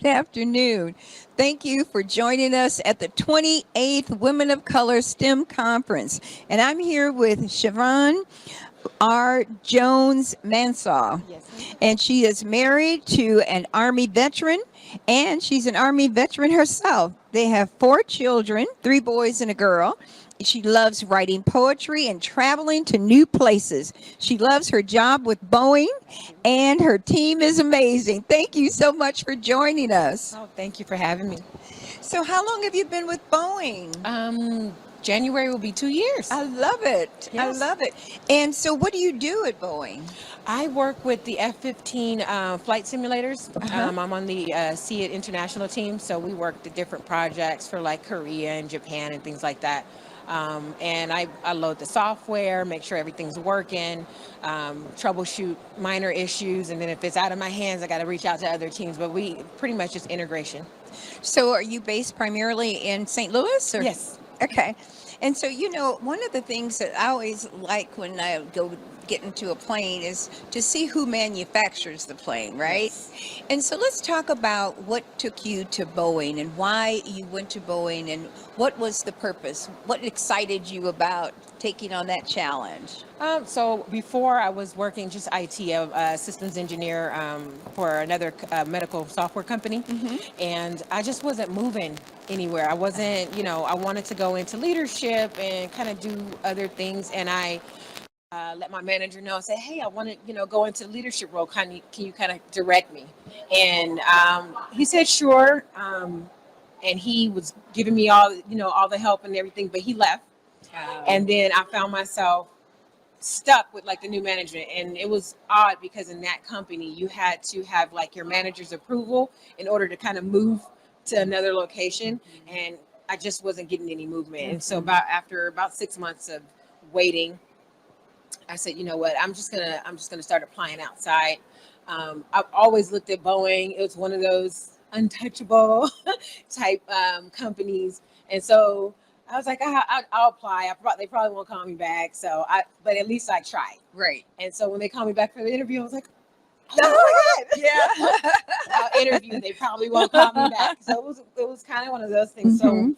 Good afternoon. Thank you for joining us at the 28th Women of Color STEM Conference. And I'm here with Shavon R. Jones Mansaw. Yes, ma'am. And she is married to an Army veteran, and she's an Army veteran herself. They have 4 children, 3 boys and a girl. She loves writing poetry and traveling to new places. She loves her job with Boeing, and her team is amazing. Thank you so much for joining us. Oh, thank you for having me. So, how long have you been with Boeing? January will be 2 years. I love it. I Yes. love it. And so, what do you do at Boeing? I work with the F-15 flight simulators. Uh-huh. I'm on the See It International team, so we work the different projects for like Korea and Japan and things like that. And I load the software, make sure everything's working, troubleshoot minor issues, and then if it's out of my hands, I got to reach out to other teams. But we pretty much just integration. So, are you based primarily in St. Louis? Or? Yes. Okay. And so, one of the things that I always like when I go get into a plane is to see who manufactures the plane, right? Yes. And so let's talk about what took you to Boeing and why you went to Boeing and what was the purpose? What excited you about taking on that challenge? So before I was working just IT, a systems engineer for another medical software company, and I just wasn't moving anywhere. I wasn't, I wanted to go into leadership and kind of do other things, and I let my manager know and say, hey, I want to, go into the leadership role. Can you kind of direct me? And he said, sure. And he was giving me all the help and everything, but he left. And then I found myself stuck with like the new management, and it was odd because in that company you had to have like your manager's approval in order to kind of move to another location, and I just wasn't getting any movement. And so after about 6 months of waiting, I said, you know what, I'm just gonna start applying outside. I've always looked at Boeing. It was one of those untouchable type companies, and so I was like, I'll apply. They probably won't call me back. But at least I tried. Right. And so when they called me back for the interview, I was like, oh my God. Yeah. I'll interview. They probably won't call me back. So it was kind of one of those things. So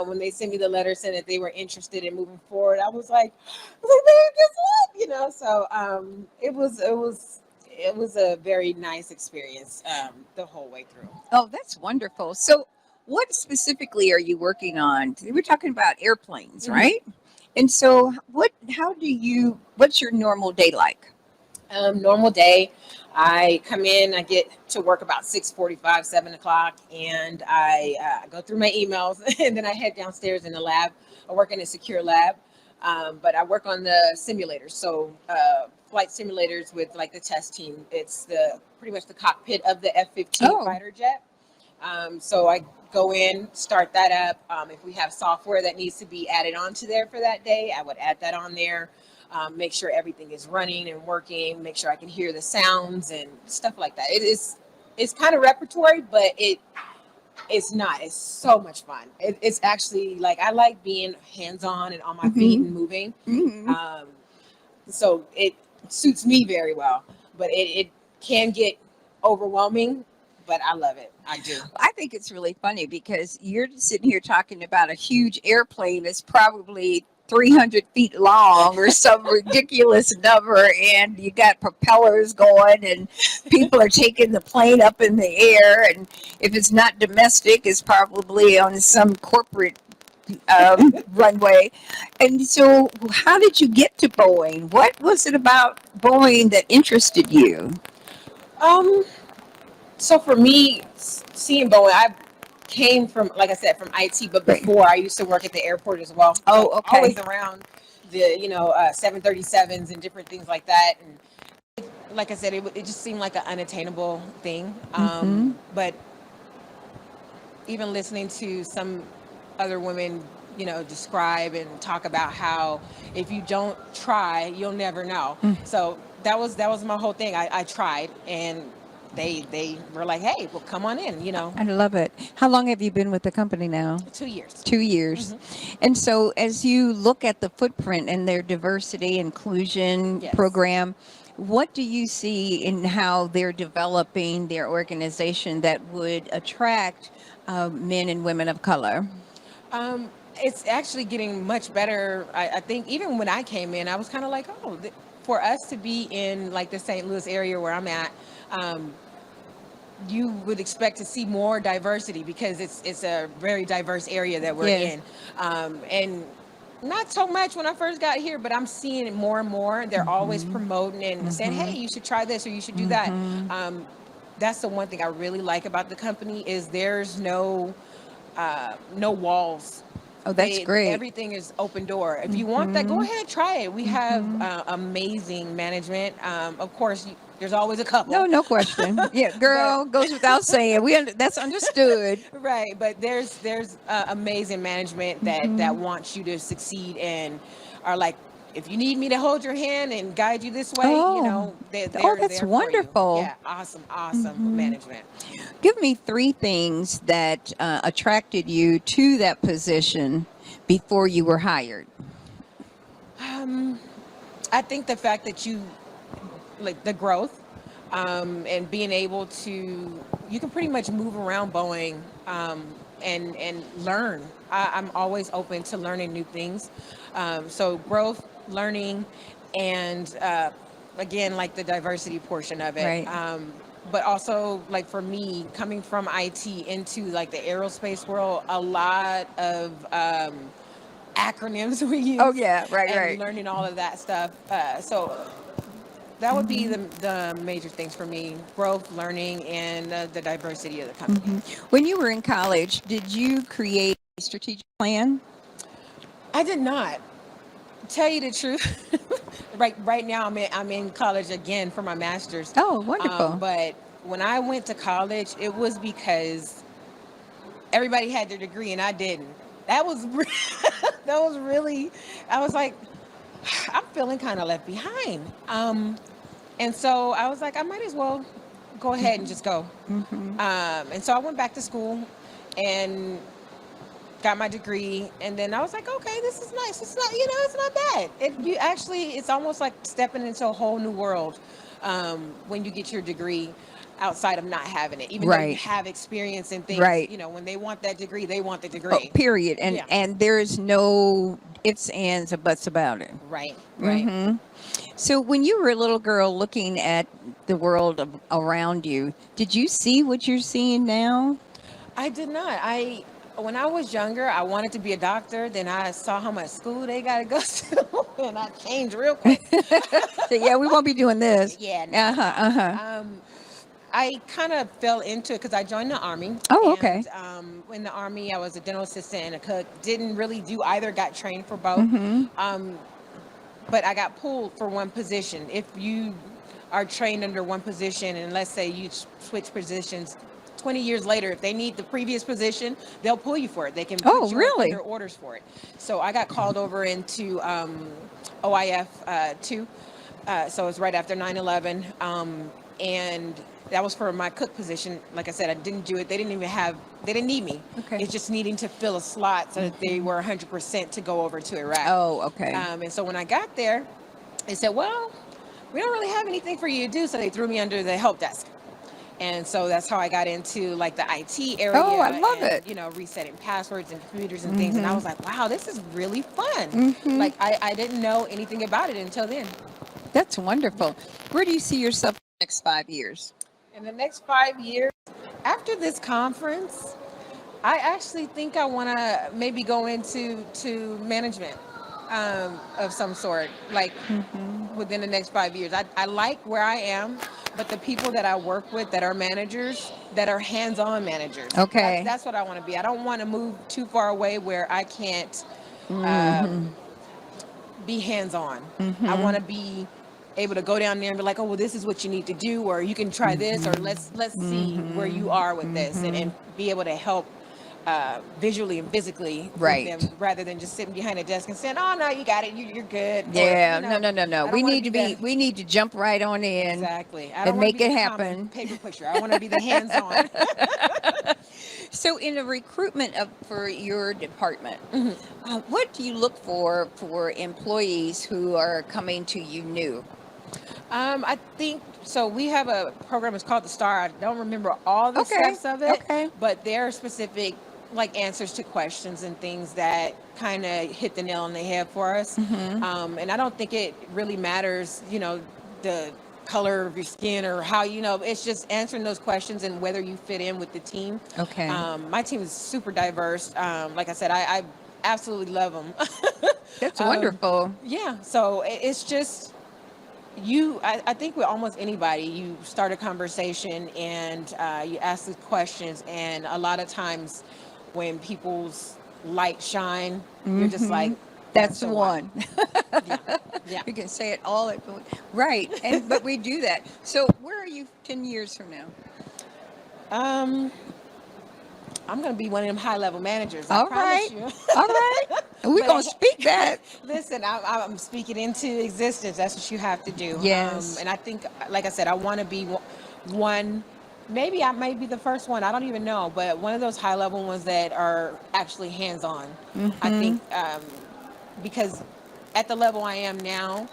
when they sent me the letter saying that they were interested in moving forward, I was like, man, guess what? So it was a very nice experience the whole way through. Oh, that's wonderful. So, what specifically are you working on? We're talking about airplanes, right? And so, what's your normal day like? Normal day, I come in, I get to work about 6:45, 7 o'clock, and I go through my emails, and then I head downstairs in the lab. I work in a secure lab, but I work on the simulators. So flight simulators with like the test team. It's pretty much the cockpit of the F-15 fighter jet. So I go in, start that up. If we have software that needs to be added onto there for that day, I would add that on there. Make sure everything is running and working. Make sure I can hear the sounds and stuff like that. It's kind of repertory, but it's not. It's so much fun. It's actually like I like being hands-on and on my feet and moving. So it suits me very well. But it can get overwhelming, but I love it. I do. I think it's really funny because you're sitting here talking about a huge airplane that's probably 300 feet long or some ridiculous number, and you got propellers going, and people are taking the plane up in the air. And if it's not domestic, it's probably on some corporate runway. And so, how did you get to Boeing? What was it about Boeing that interested you? Um, So for me, seeing Boeing, I came from, like I said, from IT, but Right. before I used to work at the airport as well. Oh, So okay. always around the 737s and different things like that. And like I said, it just seemed like an unattainable thing. But even listening to some other women, describe and talk about how if you don't try, you'll never know. So that was my whole thing. I tried, and they were like, hey, well, come on in. I love it. How long have you been with the company now? 2 years. 2 years. And so, as you look at the footprint and their diversity inclusion Yes. program, What do you see in how they're developing their organization that would attract men and women of color? It's actually getting much better. I think even when I came in, I was kind of like, oh, for us to be in like the St. Louis area where I'm at, um, you would expect to see more diversity because it's a very diverse area that we're Yes. in, and not so much when I first got here, but I'm seeing it more and more. They're always promoting and saying, "Hey, you should try this or you should do that." That's the one thing I really like about the company is there's no walls. Oh, that's great. Everything is open door. If you want that, go ahead, try it. We have amazing management. Of course, there's always a couple. No, no question. Yeah, girl, goes without saying. That's understood. Right, but there's amazing management that wants you to succeed and are like, if you need me to hold your hand and guide you this way, Oh. they're That's there for you. wonderful. Yeah, awesome management. Give me three things that attracted you to that position before you were hired. I think the fact that you like the growth, and being able to, you can pretty much move around Boeing, and learn. I'm always open to learning new things. So growth, learning, and again, like the diversity portion of it. Right. But also, like for me, coming from IT into like the aerospace world, a lot of acronyms we use. Oh, yeah, right, and right. learning all of that stuff. So that would be the major things for me: growth, learning, and the diversity of the company. When you were in college, did you create a strategic plan? I did not. Tell you the truth. Right now I'm in college again for my master's. Oh, wonderful. But when I went to college, it was because everybody had their degree and I didn't. That was that was really, I was like, I'm feeling kind of left behind. And so I was like, I might as well go ahead and just go. And so I went back to school and got my degree, and then I was like, okay, this is nice. It's not, it's not bad. It's almost like stepping into a whole new world when you get your degree outside of not having it, even though you Right. have experience in things. Right. When they want that degree, they want the Oh, degree. period. And Yeah. and there's no ifs, ands, or buts about it. Right. So when you were a little girl looking at the world around you, did you see what you're seeing now? I did not. When I was younger, I wanted to be a doctor. Then I saw how much school they got to go to, and I changed real quick. So, yeah, we won't be doing this. Yeah. No. Uh-huh. I kind of fell into it because I joined the Army. Oh, okay. And, in the Army, I was a dental assistant and a cook. Didn't really do either. Got trained for both. But I got pulled for one position. If you are trained under one position, and let's say you switch positions 20 years later, if they need the previous position, they'll pull you for it. They can Oh, put you really? under orders for it. So I got called over into OIF 2. So it's right after 9/11. And that was for my cook position. Like I said, I didn't do it. They didn't need me. Okay. It's just needing to fill a slot so that they were 100% to go over to Iraq. Oh, okay. And so when I got there, they said, well, we don't really have anything for you to do. So they threw me under the help desk. And so that's how I got into like the IT area. Oh, I love and, it. resetting passwords and computers and things. And I was like, wow, this is really fun. Like I didn't know anything about it until then. That's wonderful. Where do you see yourself in the next 5 years? In the next 5 years, after this conference, I actually think I want to maybe go into management of some sort, like within the next 5 years. I like where I am, but the people that I work with that are managers, that are hands-on managers. Okay. That's what I want to be. I don't want to move too far away where I can't be hands-on. I want to be able to go down there and be like, oh, well, this is what you need to do, or you can try this, or let's see where you are with this, and be able to help visually and physically with Right. them, rather than just sitting behind a desk and saying, oh, no, you got it, you're good. Yeah, Or, no. I don't We wanna need to be. We need to jump right on in. exactly. I and don't wanna make be it the happen. common paper pusher. I want to be the hands-on. So, in the recruitment for your department, what do you look for employees who are coming to you new? I think so. We have a program. It's called the Star. I don't remember all the Okay. steps of it, Okay. but there are specific like answers to questions and things that kind of hit the nail on the head for us. Mm-hmm. And I don't think it really matters, the color of your skin or how it's just answering those questions and whether you fit in with the team. Okay. My team is super diverse. Like I said, I absolutely love them. That's wonderful. Yeah, so it's just I think with almost anybody, you start a conversation and you ask the questions, and a lot of times when people's light shine, you're just like, That's the the one. Yeah, yeah. We can say it all at once. Right. And but we do that. So where are you 10 years from now? Um, I'm gonna be one of them high level managers. I All promise right. you. All right. We're But going to speak that. Listen, I'm speaking into existence. That's what you have to do. Yes. And I think, like I said, I want to be one. Maybe I might be the first one. I don't even know, but one of those high level ones that are actually hands on. I think because at the level I am now,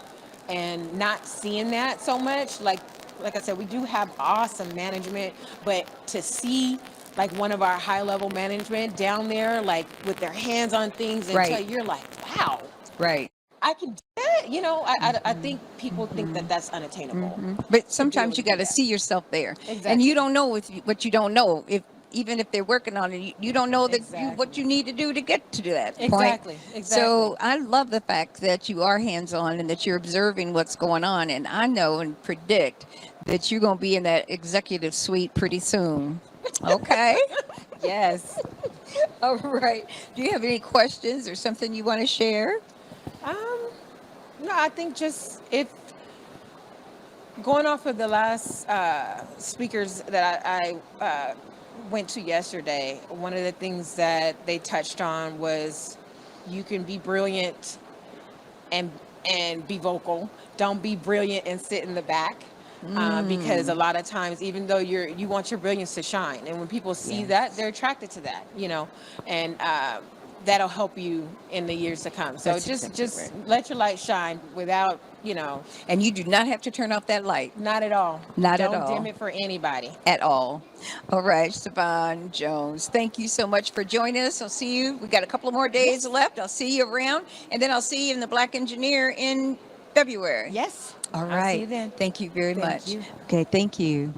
and not seeing that so much, like I said, we do have awesome management, but to see like one of our high level management down there, like with their hands on things, and Right. you're like, wow, Right. I can do that. I think people think that that's unattainable. But sometimes you got to see yourself there. And Exactly. you don't know what you don't know. If even if they're working on it, you don't know that Exactly. what you need to do to get to that point. Exactly. So I love the fact that you are hands-on and that you're observing what's going on. And I know and predict that you're going to be in that executive suite pretty soon. Okay. Yes. All right. Do you have any questions or something you want to share? No, I think just if going off of the last speakers that I went to yesterday, one of the things that they touched on was you can be brilliant and be vocal. Don't be brilliant and sit in the back. Because a lot of times, even though you want your brilliance to shine, and when people see that, they're attracted to that, and that'll help you in the years to come. So That's just exactly right. let your light shine without, And you do not have to turn off that light. not at all. Not at Don't all. dim it for anybody. At all. All right, Shavon Jones, thank you so much for joining us. I'll see you. We got a couple of more days left. I'll see you around, and then I'll see you in the Black Engineer in February. Yes. All I'll right. see you then. Thank you very Thank much. you. Okay, thank you.